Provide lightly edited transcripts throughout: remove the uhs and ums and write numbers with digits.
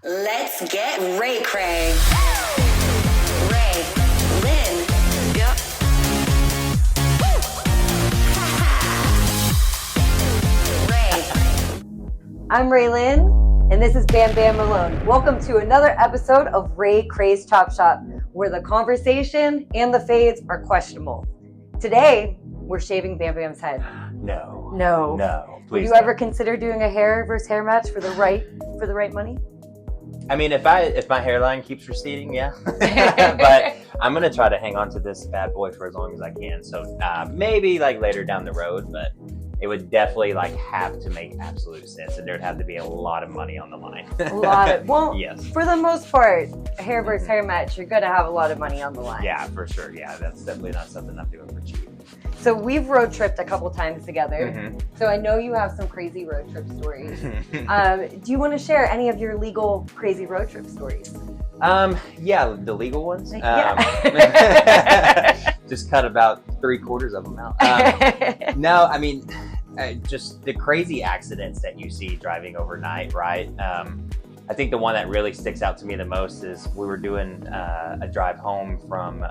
Let's get Ray Cray. Ray, Lynn, yep. Ray. I'm Raylyn, and this is Bam Bam Malone. Welcome to another episode of Ray Cray's Chop Shop, where the conversation and the fades are questionable. Today, we're shaving Bam Bam's head. No. Would Please you don't. ever consider doing a hair versus hair match for the right money? I mean, if my hairline keeps receding, yeah. But I'm gonna try to hang on to this bad boy for as long as I can. So maybe like later down the road, but it would definitely have to make absolute sense, and there'd have to be a lot of money on the line. Yes. For the most part, hair versus hair match, you're gonna have a lot of money on the line. Yeah, for sure. Yeah, that's definitely not something I'm doing for cheap. So we've road tripped a couple times together. Mm-hmm. So I know you have some crazy road trip stories. Do you want to share any of your legal crazy road trip stories? Yeah, the legal ones. Yeah. Just cut about 3/4 of them out. No, I mean, just the crazy accidents that you see driving overnight, right? I think the one that really sticks out to me the most is we were doing a drive home from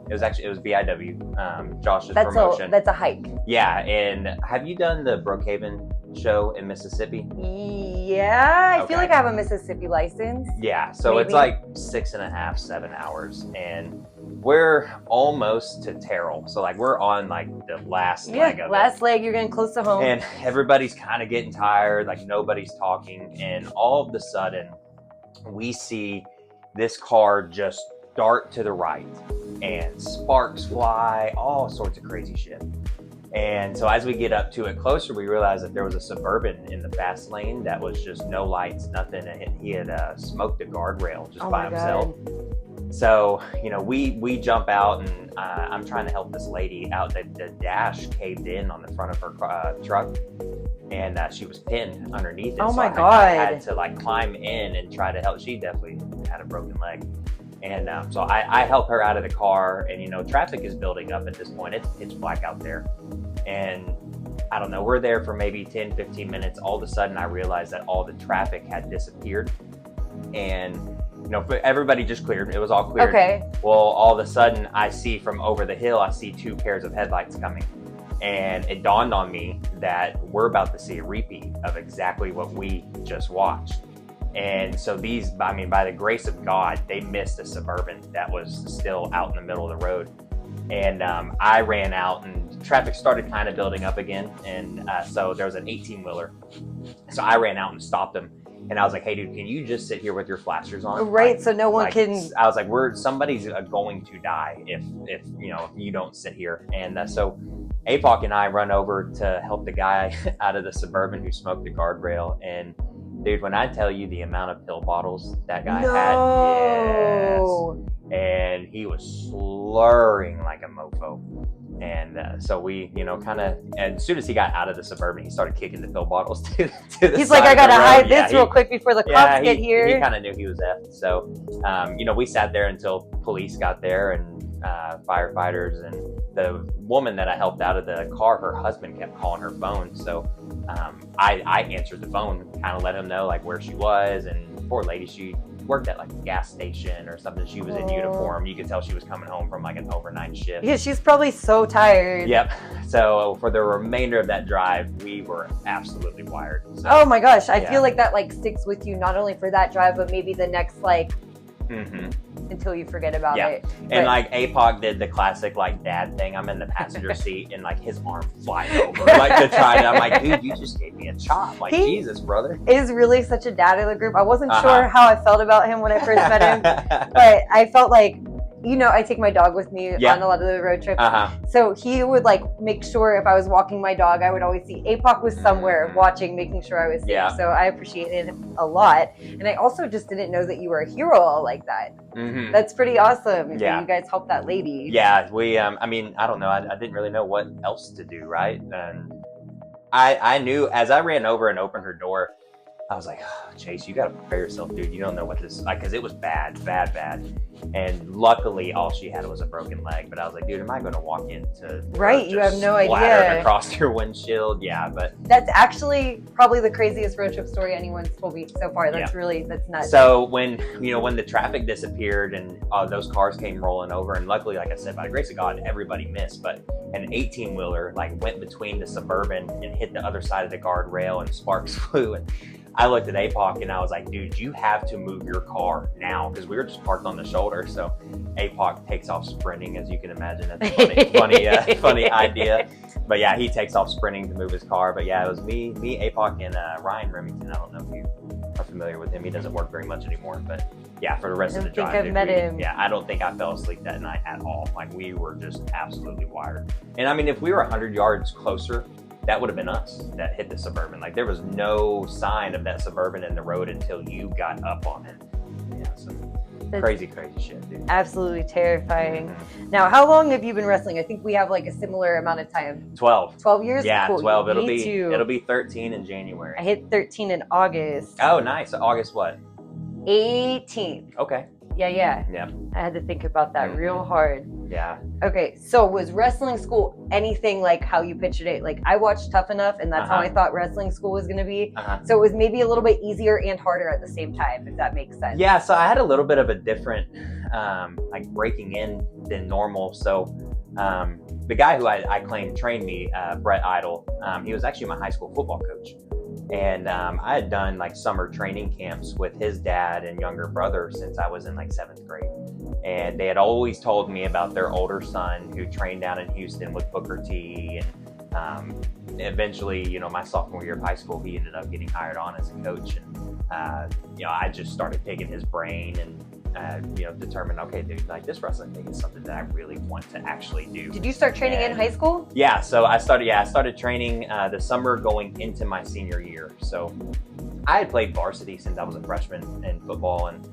it was BIW, Josh's promotion. That's a hike. Yeah, and have you done the Brookhaven show in Mississippi? Yeah, I feel like I have a Mississippi license. Yeah, so Maybe. It's like 6.5, 7 hours, and we're almost to Terrell. So we're on the last leg of last it. leg, you're getting close to home. And everybody's kind of getting tired, nobody's talking, and all of a sudden we see this car just dart to the right and sparks fly, all sorts of crazy shit. And so as we get up to it closer, we realize that there was a Suburban in the fast lane that was just no lights, nothing, and he had smoked a guardrail just by himself. God. So, we jump out, and I'm trying to help this lady out. The dash caved in on the front of her truck, and she was pinned underneath it. Oh so my I God. had to climb in and try to help. She definitely had a broken leg. And so I help her out of the car, and traffic is building up at this point. It's pitch black out there. And I don't know, we're there for maybe 10, 15 minutes. All of a sudden I realized that all the traffic had disappeared. And everybody just cleared. It was all cleared. Okay. Well, all of a sudden I see from over the hill, I see 2 pairs of headlights coming. And it dawned on me that we're about to see a repeat of exactly what we just watched. And so by the grace of God, they missed a Suburban that was still out in the middle of the road. And I ran out, and traffic started kind of building up again. And so there was an 18-wheeler. So I ran out and stopped him. And I was like, hey, dude, can you just sit here with your flashers on? Right, so no one can... I was like, somebody's going to die if you don't sit here. And so APOC and I run over to help the guy out of the Suburban who smoked the guardrail. And dude, when I tell you the amount of pill bottles that guy had, yes. And he was slurring like a mofo. And so we, and as soon as he got out of the Suburban, he started kicking the pill bottles to the He's side like, I gotta of the road. hide this real quick before the cops get here. He kind of knew he was effed. So, we sat there until police got there, and firefighters, and the woman that I helped out of the car, her husband kept calling her phone. So I answered the phone, kind of let him know where she was. And poor lady, she worked at a gas station or something. She was in uniform. You could tell she was coming home from an overnight shift. Yeah, she's probably so tired. Yep. So for the remainder of that drive, we were absolutely wired. So, oh my gosh, I feel like that sticks with you not only for that drive, but maybe the next until you forget about it. And APOC did the classic dad thing. I'm in the passenger seat, and his arm flying over to try to. I'm like, dude, you just gave me a chop. Jesus, brother. Is really such a dad in the group. I wasn't sure how I felt about him when I first met him, but I felt like, I take my dog with me on a lot of the road trips. So he would make sure if I was walking my dog, I would always see APOC was somewhere watching, making sure I was safe. Yeah. So I appreciated him a lot. And I also just didn't know that you were a hero like that. Mm-hmm. That's pretty awesome. Yeah. You guys helped that lady. Yeah. We, I don't know. I didn't really know what else to do, right? And I knew as I ran over and opened her door, I was like, oh, Chase, you got to prepare yourself, dude. You don't know what this is like, because it was bad. And luckily, all she had was a broken leg. But I was like, dude, am I going to walk into right? You have no splattered idea. Across your windshield, yeah. But that's actually probably the craziest road trip story anyone's told me so far. That's that's nuts. So when the traffic disappeared and those cars came rolling over, and luckily, like I said, by the grace of God, everybody missed. But an 18-wheeler like went between the Suburban and hit the other side of the guardrail, and sparks flew. And I looked at APOC and I was like, dude, you have to move your car now, because we were just parked on the shoulder. So APOC takes off sprinting, as you can imagine. That's a funny idea. But yeah, he takes off sprinting to move his car. But yeah, it was me, APOC, and Ryan Remington. I don't know if you are familiar with him. He doesn't work very much anymore. But yeah, for the rest of the drive, I've met him. Yeah, I don't think I fell asleep that night at all. Like, we were just absolutely wired. And I mean, if we were 100 yards closer, that would have been us that hit the Suburban. Like, there was no sign of that Suburban in the road until you got up on it. Yeah, some crazy shit, dude. Absolutely terrifying. Mm-hmm. Now, how long have you been wrestling? I think we have like a similar amount of time. 12. 12 years? Yeah, cool. 12. It'll be 13 in January. I hit 13 in August. Oh, nice. So August what? 18th. Okay. Yeah. I had to think about that real hard. Yeah. Okay, so was wrestling school anything like how you pictured it? Like, I watched Tough Enough, and that's how I thought wrestling school was going to be. So it was maybe a little bit easier and harder at the same time, if that makes sense. Yeah, so I had a little bit of a different, like, breaking in than normal. So the guy who I claim trained me, Brett Idle, he was actually my high school football coach. And I had done like summer training camps with his dad and younger brother since I was in like 7th grade. And they had always told me about their older son who trained down in Houston with Booker T. And eventually, my sophomore year of high school, he ended up getting hired on as a coach. And, I just started picking his brain and, determined, okay, dude, like, this wrestling thing is something that I really want to actually do. Did you start training in high school? Yeah, so I started training the summer going into my senior year. So I had played varsity since I was a freshman in football, and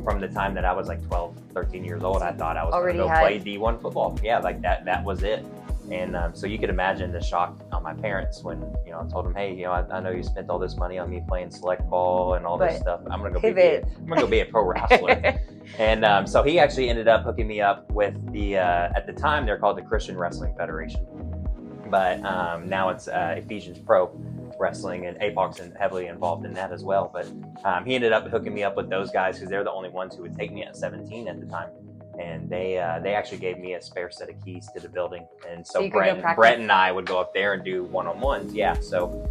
from the time that I was like 12, 13 years old, I thought I was going to go play D1 football. Yeah, like that was it. And so you could imagine the shock on my parents when, I told them, hey, I know you spent all this money on me playing select ball and all this stuff. I'm going to go be a pro wrestler. And so he actually ended up hooking me up with the, at the time they're called the Christian Wrestling Federation. But now it's Ephesians Pro Wrestling, and APOC's heavily involved in that as well. But he ended up hooking me up with those guys because they're the only ones who would take me at 17 at the time. And they actually gave me a spare set of keys to the building. And so Brett and I would go up there and do one-on-ones. Yeah. So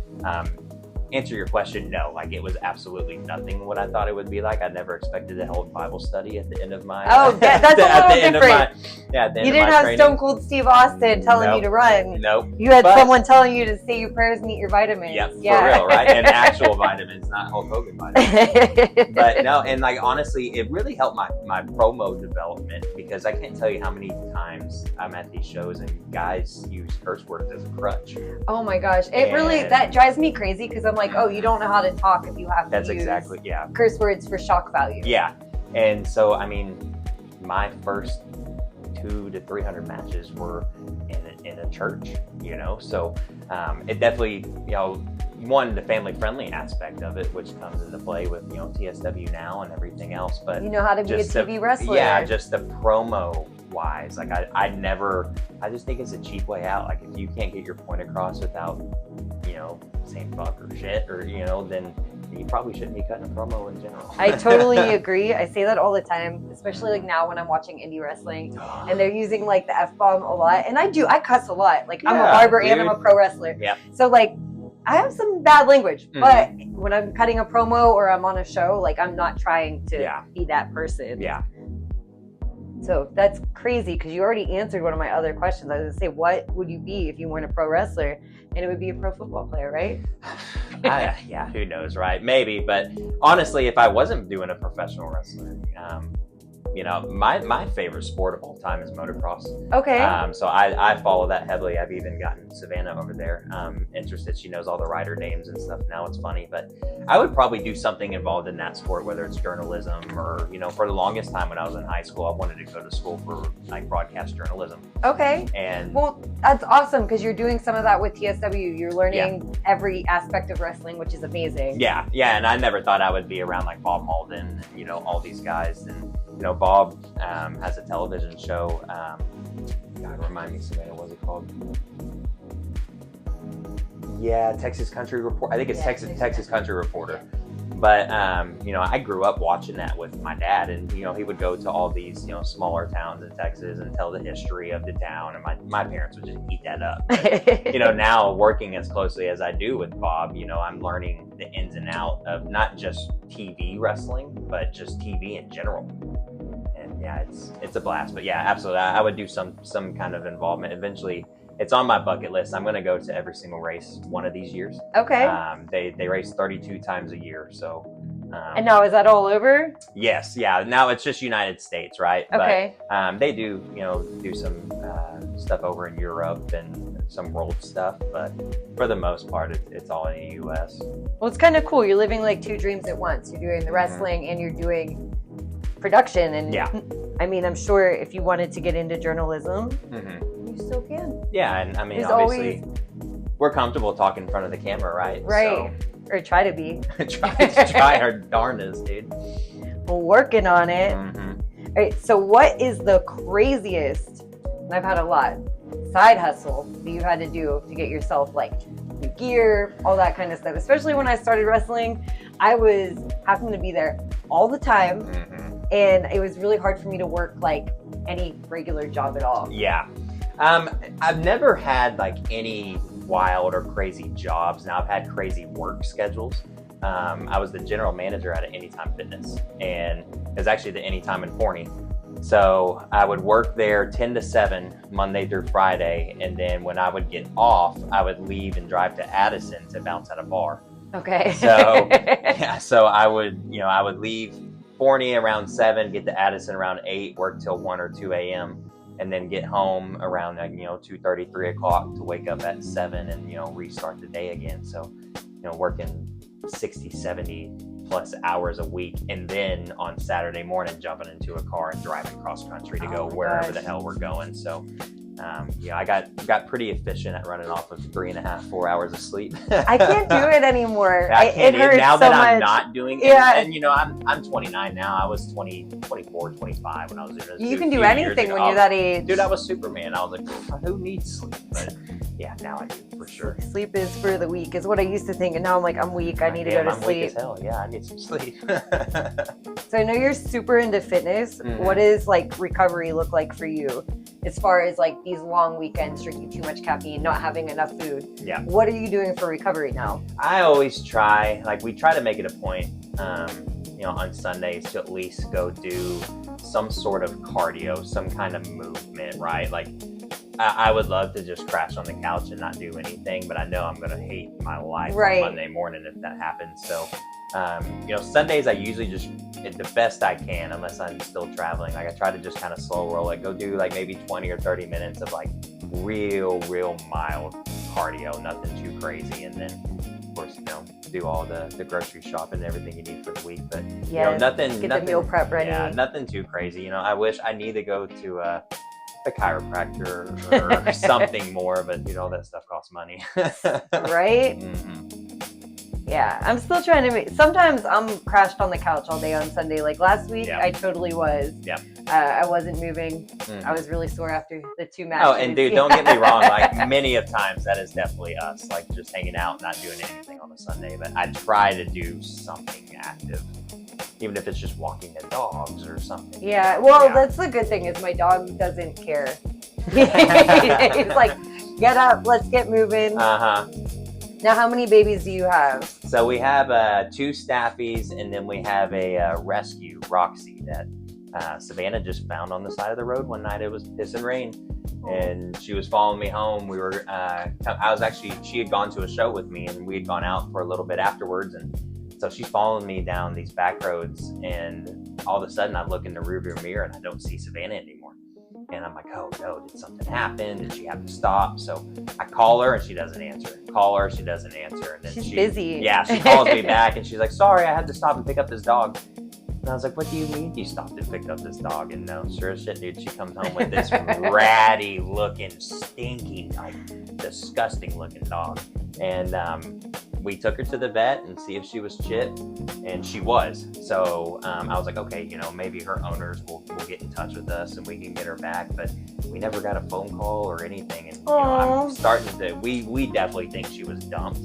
answer your question, no. Like, it was absolutely nothing what I thought it would be like. I never expected to hold Bible study at the end of my that's a little different. You didn't have Stone Cold Steve Austin telling you to run. Nope. You had someone telling you to say your prayers and eat your vitamins. Yep, for real, right? And actual vitamins, not Hulk Hogan vitamins. But no, and like, honestly, it really helped my promo development, because I can't tell you how many times I'm at these shows and guys use curse words as a crutch. Oh my gosh. That drives me crazy, because I'm like, oh, you don't know how to talk if you have to use curse words for shock value. Yeah. And so, I mean, my first 200 to 300 matches were in a church, so it definitely, one, the family friendly aspect of it, which comes into play with, TSW now and everything else. But you know how to be a TV wrestler. Yeah, just the promo wise. Like, I just think it's a cheap way out. Like, if you can't get your point across without, saying fuck or shit, or, then you probably shouldn't be cutting a promo in general. I totally agree. I say that all the time, especially like now when I'm watching indie wrestling and they're using like the F-bomb a lot. And I cuss a lot. Like, I'm a barber and I'm a pro wrestler. Yeah. So like, I have some bad language, but when I'm cutting a promo or I'm on a show, like, I'm not trying to be that person. Yeah. So that's crazy, because you already answered one of my other questions. I was going to say, what would you be if you weren't a pro wrestler? And it would be a pro football player, right? Yeah, who knows, right? Maybe. But honestly, if I wasn't doing a professional wrestler, my favorite sport of all time is motocross. Okay. So I follow that heavily. I've even gotten Savannah over there interested. She knows all the rider names and stuff now. It's funny, but I would probably do something involved in that sport, whether it's journalism or, for the longest time when I was in high school, I wanted to go to school for like broadcast journalism. Okay. And well, that's awesome because you're doing some of that with TSW. You're learning every aspect of wrestling, which is amazing. Yeah. And I never thought I would be around like Bob Malden and, all these guys. And, Bob has a television show. God, remind me, Savannah, what was it called? Yeah, Texas Country Report. I think it's Texas Country Reporter. But, I grew up watching that with my dad, and, he would go to all these, smaller towns in Texas and tell the history of the town, and my parents would just eat that up. But, now working as closely as I do with Bob, I'm learning the ins and outs of not just TV wrestling, but just TV in general. And yeah, it's a blast. But yeah, absolutely. I would do some kind of involvement. Eventually, it's on my bucket list. I'm going to go to every single race one of these years. Okay. They race 32 times a year. So. And now is that all over? Yes. Yeah. Now it's just United States, right? Okay. But, they do, do some stuff over in Europe and some world stuff, but for the most part, it's all in the U.S. Well, it's kind of cool. You're living like two dreams at once. You're doing the wrestling and you're doing production. And yeah. I mean, I'm sure if you wanted to get into journalism, you still can. Yeah, and I mean, obviously, we're comfortable talking in front of the camera, right? Right. So, or try to be. try our darndest, dude. We're working on it. All right, so what is the craziest, and I've had a lot, side hustle that you had to do to get yourself like new gear, all that kind of stuff? Especially when I started wrestling, I was having to be there all the time. And it was really hard for me to work like any regular job at all. Yeah. I've never had like any wild or crazy jobs. Now I've had crazy work schedules. I was the general manager at Anytime Fitness, and it was actually the Anytime in Forney. So I would work there 10 to 7 Monday through Friday, and then when I would get off, I would leave and drive to Addison to bounce at a bar. Okay. So yeah, so I would leave Forney around 7, get to Addison around 8, work till 1 or 2 a.m. and then get home around 2:30, 3 o'clock to wake up at 7 and restart the day again. So working 60, 70 plus hours a week, and then on Saturday morning jumping into a car and driving cross country to go wherever the hell we're going. So I got pretty efficient at running off of 3.5, 4 hours of sleep. I can't do it anymore. It hurts now that I'm not doing it. Yeah. And I'm 29 now. I was 24, 25 when I was doing this. You can do anything when you're that age. Dude, I was Superman. I was like, who needs sleep? But yeah, now I do for sure. Sleep is for the weak is what I used to think, and now I'm like, I'm weak. I need to go to sleep. I'm weak as hell. Yeah, I need some sleep. So I know you're super into fitness. What does like recovery look like for you? As far as like these long weekends, drinking too much caffeine, not having enough food. Yeah. What are you doing for recovery now? I always we try to make it a point, on Sundays to at least go do some sort of cardio, some kind of movement, right? Like I would love to just crash on the couch and not do anything, but I know I'm going to hate my life on Monday morning if that happens. So, Sundays I usually just, the best I can, unless I'm still traveling, like I try to just kind of slow roll it, go do like maybe 20 or 30 minutes of like real mild cardio, nothing too crazy. And then of course, do all the grocery shopping and everything you need for the week. But nothing. Get the meal prep ready. Yeah, nothing too crazy. I wish I need to go to a chiropractor or something more, but that stuff costs money. Right? Yeah, I'm still trying to sometimes I'm crashed on the couch all day on Sunday. Like last week, I totally was. Yeah. I wasn't moving. I was really sore after the 2 matches. Oh, and dude, don't get me wrong. Like many of times that is definitely us, like just hanging out, not doing anything on a Sunday. But I try to do something active, even if it's just walking the dogs or something. Yeah, well, that's the good thing is my dog doesn't care. He's like, get up, let's get moving. Now, how many babies do you have? So we have 2 staffies, and then we have a rescue, Roxy, that Savannah just found on the side of the road one night. It was pissing rain, and she was following me home. We were, she had gone to a show with me, and we had gone out for a little bit afterwards, and so she's following me down these back roads, and all of a sudden I look in the rearview mirror and I don't see Savannah anymore. And I'm like, oh no, did something happen? Did she have to stop? So I call her and she doesn't answer. Call her, she doesn't answer. And then she's busy. Yeah, she calls me back and she's like, sorry, I had to stop and pick up this dog. And I was like, what do you mean you stopped and picked up this dog? And no, sure as shit, dude, she comes home with this ratty looking, stinky, like disgusting looking dog. And we took her to the vet and see if she was chipped, and she was. So I was like, okay, you know, maybe her owners will get in touch with us and we can get her back. But we never got a phone call or anything. And you know, I'm starting to. We definitely think she was dumped.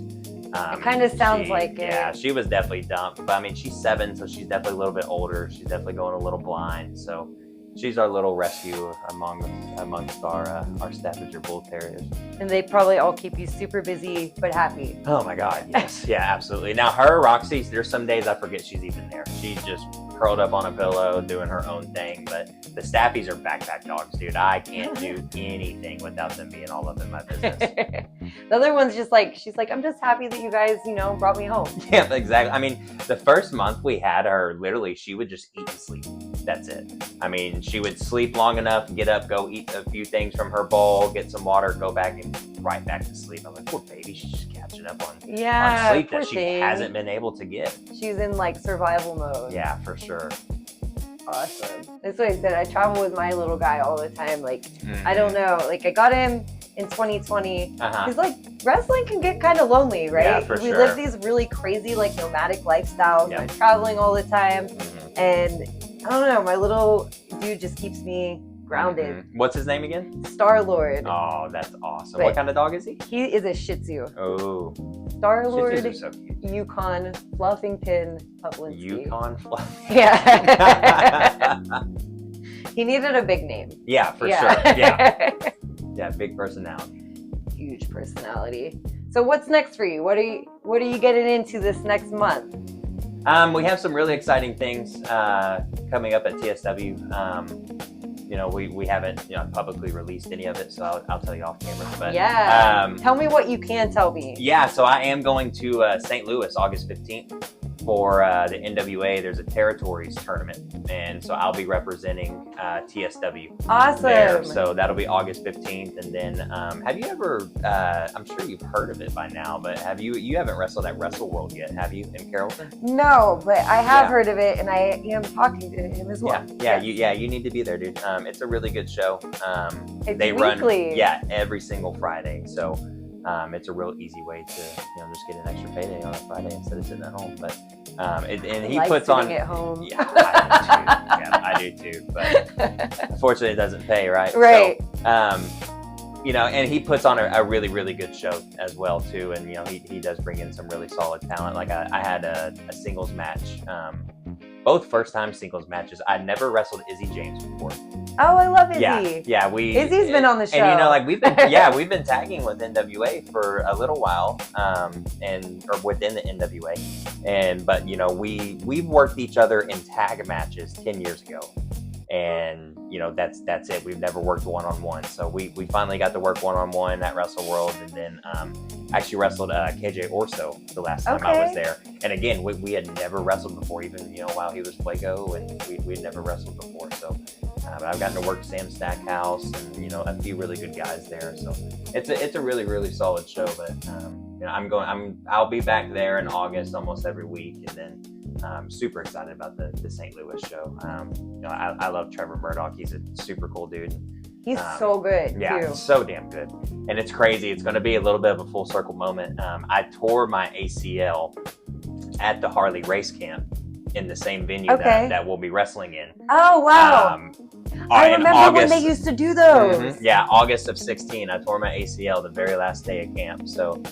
It kind of sounds like it. Yeah, she was definitely dumped. But I mean, she's 7, so she's definitely a little bit older. She's definitely going a little blind. So she's our little rescue amongst our Staffordshire Bull Terriers. And they probably all keep you super busy but happy. Oh my God, yes, yeah, absolutely. Now her, Roxy, there's some days I forget she's even there. She's just curled up on a pillow doing her own thing. But the Staffies are backpack dogs, dude. I can't do anything without them being all up in my business. The other one's just like, she's like, I'm just happy that you guys, you know, brought me home. Yeah, exactly. I mean, the first month we had her, literally, she would just eat and sleep. That's it. I mean, she would sleep long enough, get up, go eat a few things from her bowl, get some water, go back and right back to sleep. I'm like, poor baby, she's just catching up on sleep that she hasn't been able to get. She's in like survival mode. Yeah, for sure. Awesome. That's what I said. I travel with my little guy all the time. Like, I don't know. Like, I got him in 2020. Because, like, wrestling can get kind of lonely, right? Yeah, for we sure. live these really crazy, like, nomadic lifestyles. Yep. I'm traveling all the time. And I don't know. My little dude just keeps me grounded. What's his name again? Star-Lord. Oh, that's awesome. But what kind of dog is he? He is a Shih Tzu. Oh. Star-Lord, Shih Tzus are so cute. Yukon, Fluffington, Uplandsky. Yukon Fluffington. Yeah. He needed a big name. Yeah, for sure. Yeah. Yeah, big personality. Huge personality. So what's next for you? What are you getting into this next month? We have some really exciting things coming up at TSW. You know, we haven't publicly released any of it, so I'll tell you off camera. But yeah, tell me what you can tell me. Yeah, so I am going to St. Louis August 15th for the NWA. There's a territories tournament, and so I'll be representing TSW. Awesome. There. So that'll be August 15th, and then have you ever? I'm sure you've heard of it by now, but have you haven't wrestled at Wrestle World yet? Have you in Carrollton? No, but I have heard of it, and I am talking to him as well. Yeah. You need to be there, dude. It's a really good show. They weekly. run every single Friday, so. It's a real easy way to just get an extra payday on a Friday instead of sitting at home. But and he puts on at home. Yeah, I do too. But unfortunately, it doesn't pay, right? Right. So, and he puts on a really, really good show as well too. And he does bring in some really solid talent. Like I had a singles match. Both first-time singles matches. I never wrestled Izzy James before. Oh, I love Izzy. Yeah. Izzy's been on the show, and we've been tagging with NWA for a little while, or within the NWA, but we've worked each other in tag matches 10 years ago, and that's it. We've never worked one-on-one, so we finally got to work one-on-one at Wrestle World, and then actually wrestled KJ Orso the last time I was there. And again, we had never wrestled before, even while he was Fuego, and we had never wrestled before. So I've gotten to work Sam Stackhouse and a few really good guys there. So it's a really, really solid show. But I'll be back there in August almost every week, and then I'm super excited about the St. Louis show. I love Trevor Murdoch. He's a super cool dude. He's so good, too. So damn good. And it's crazy. It's going to be a little bit of a full circle moment. I tore my ACL at the Harley race camp in the same venue that we'll be wrestling in. Oh, wow. I remember when they used to do those. Yeah, August of 16, I tore my ACL the very last day of camp. So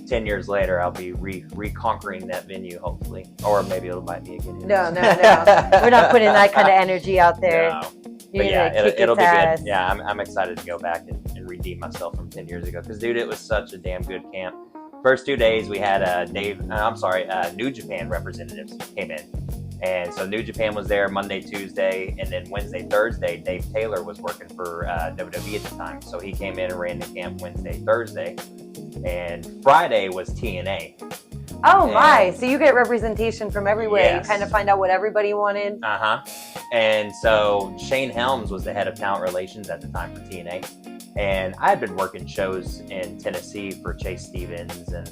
10 years later, I'll be reconquering that venue, hopefully. Or maybe it'll bite me again. No. We're not putting that kind of energy out there. No. But yeah, it'll be good. Yeah, I'm excited to go back and redeem myself from 10 years ago. Because, dude, it was such a damn good camp. First 2 days, we had New Japan representatives came in. And so New Japan was there Monday, Tuesday, and then Wednesday, Thursday, Dave Taylor was working for WWE at the time. So he came in and ran the camp Wednesday, Thursday. And Friday was TNA. Oh my! So you get representation from everywhere. Yes. You kind of find out what everybody wanted. And so Shane Helms was the head of talent relations at the time for TNA, and I had been working shows in Tennessee for Chase Stevens, and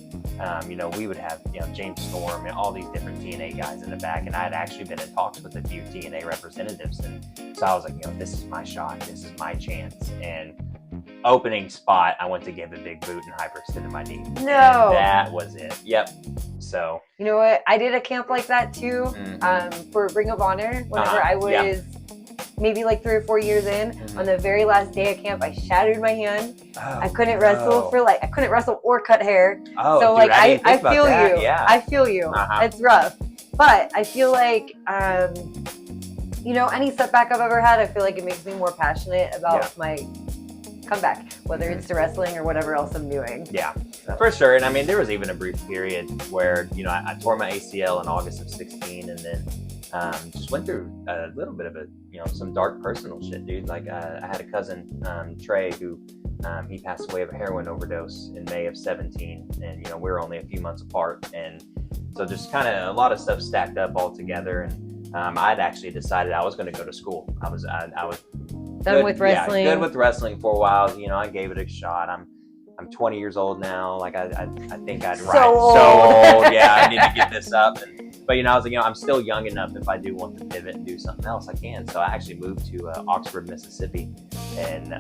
we would have James Storm and all these different TNA guys in the back, and I had actually been in talks with a few TNA representatives, and so I was like, this is my shot, this is my chance, and opening spot, I went to give a big boot and hyperextended my knee. No. And that was it. Yep. So. You know what? I did a camp like that too, for Ring of Honor. Whenever I was maybe like 3 or 4 years in, on the very last day of camp, I shattered my hand. I couldn't wrestle I couldn't wrestle or cut hair. So dude, I feel that. you. Yeah. I feel you. It's rough. But I feel like, any setback I've ever had, I feel like it makes me more passionate about my comeback, whether it's to wrestling or whatever else I'm doing. Yeah, for sure. And I mean, there was even a brief period where, I tore my ACL in August of 16, and then just went through a little bit of some dark personal shit, dude. Like I had a cousin, Trey, who he passed away of a heroin overdose in May of 17, and we were only a few months apart, and so just kind of a lot of stuff stacked up all together. And I'd actually decided I was going to go to school. I was Done with wrestling. Yeah, good with wrestling for a while. I gave it a shot. I'm 20 years old now. Like I think I'd ride so old. Yeah, I need to get this up. But I was like, I'm still young enough. If I do want to pivot and do something else, I can. So I actually moved to Oxford, Mississippi, and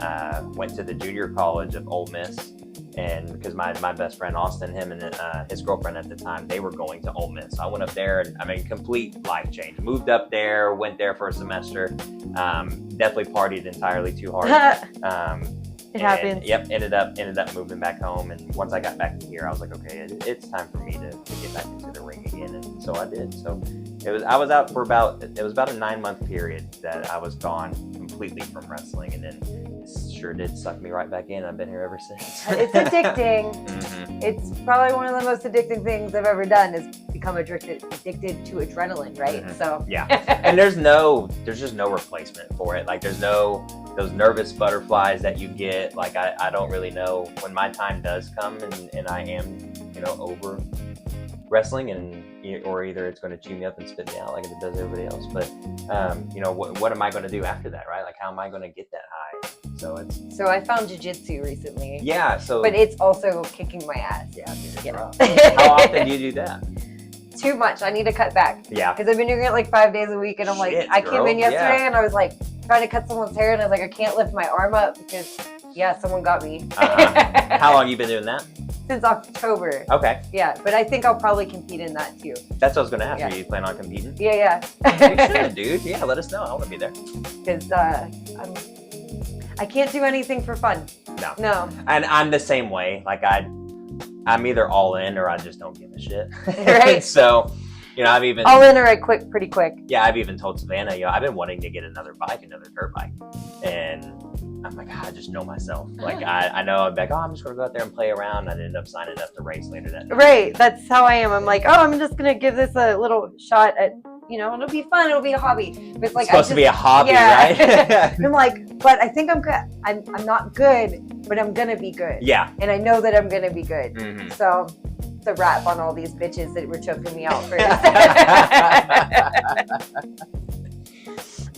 went to the junior college of Ole Miss. And because my best friend Austin, him and his girlfriend at the time, they were going to Ole Miss. So I went up there, and complete life change. Moved up there, went there for a semester. Definitely partied entirely too hard. It happens. Yep, ended up moving back home. And once I got back here, I was like, okay, it's time for me to get back into the ring again. And so I did. So I was out for about a 9-month period that I was gone completely from wrestling, and then it sure did suck me right back in. I've been here ever since. It's addicting. It's probably one of the most addicting things I've ever done is become addicted to adrenaline, right? So yeah, and there's just no replacement for it. Like there's no those nervous butterflies that you get. Like I don't really know when my time does come and I am over wrestling, or either it's going to chew me up and spit me out like it does everybody else. But what am I going to do after that, right? Like how am I going to get that high? So I found jiu-jitsu recently. Yeah. So but it's also kicking my ass. Yeah. How often do you do that? Too much. I need to cut back. Yeah. Because I've been doing it like 5 days a week, and I'm I came in yesterday and I was like trying to cut someone's hair, and I was like, I can't lift my arm up because someone got me. How long you been doing that? Since October. Okay. Yeah, but I think I'll probably compete in that too. That's what I was going to ask. Yeah. Are you planning on competing? Yeah. You should, dude. Yeah, let us know. I want to be there. Because I can't do anything for fun. No. And I'm the same way. Like I'm either all in or I just don't give a shit. Right. So, I've even all in or I quit pretty quick. Yeah, I've even told Savannah, I've been wanting to get another dirt bike, and I'm like, I just know myself. Like I know I'm like, I'm just gonna go out there and play around. I ended up signing up to race later that night. Right. That's how I am. I'm like, I'm just gonna give this a little shot at. It'll be fun. It'll be a hobby. But it's like it's supposed to be a hobby, right? I'm like, but I think I'm good. I'm not good, but I'm gonna be good. Yeah. And I know that I'm gonna be good. Mm-hmm. So it's a wrap on all these bitches that were choking me out first.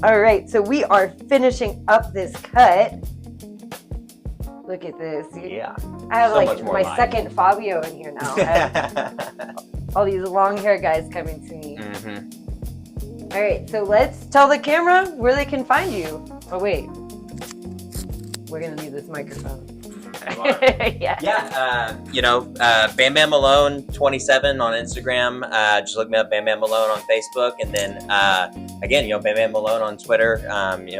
All right, so we are finishing up this cut. Look at this. Yeah. I have my second Fabio in here now. I have all these long hair guys coming to me. Mm-hmm. All right, so let's tell the camera where they can find you. Oh, wait. We're going to need this microphone. Yeah. Bam Bam Malone 27 on Instagram. Just look me up, Bam Bam Malone on Facebook, and then again, Bam Bam Malone on Twitter.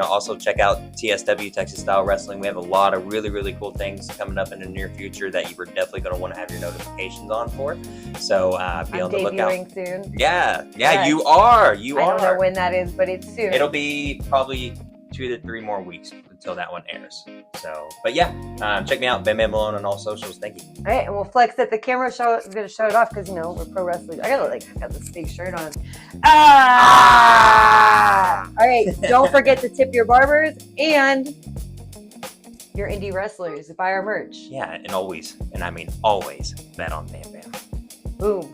Also check out TSW, Texas Style Wrestling. We have a lot of really, really cool things coming up in the near future that you are definitely going to want to have your notifications on for. So be on the lookout. Debuting soon. Yeah, yes. You are. I don't know when that is, but it's soon. It'll be probably 2 to 3 more weeks until that one airs. So, but yeah, check me out, Bam Bam Malone on all socials. Thank you. All right, and we'll flex at the camera. We're gonna show it off because we're pro wrestlers. I got this big shirt on. All right, don't forget to tip your barbers and your indie wrestlers. Buy our merch. Yeah, and always, and I mean always, bet on Bam Bam. Boom.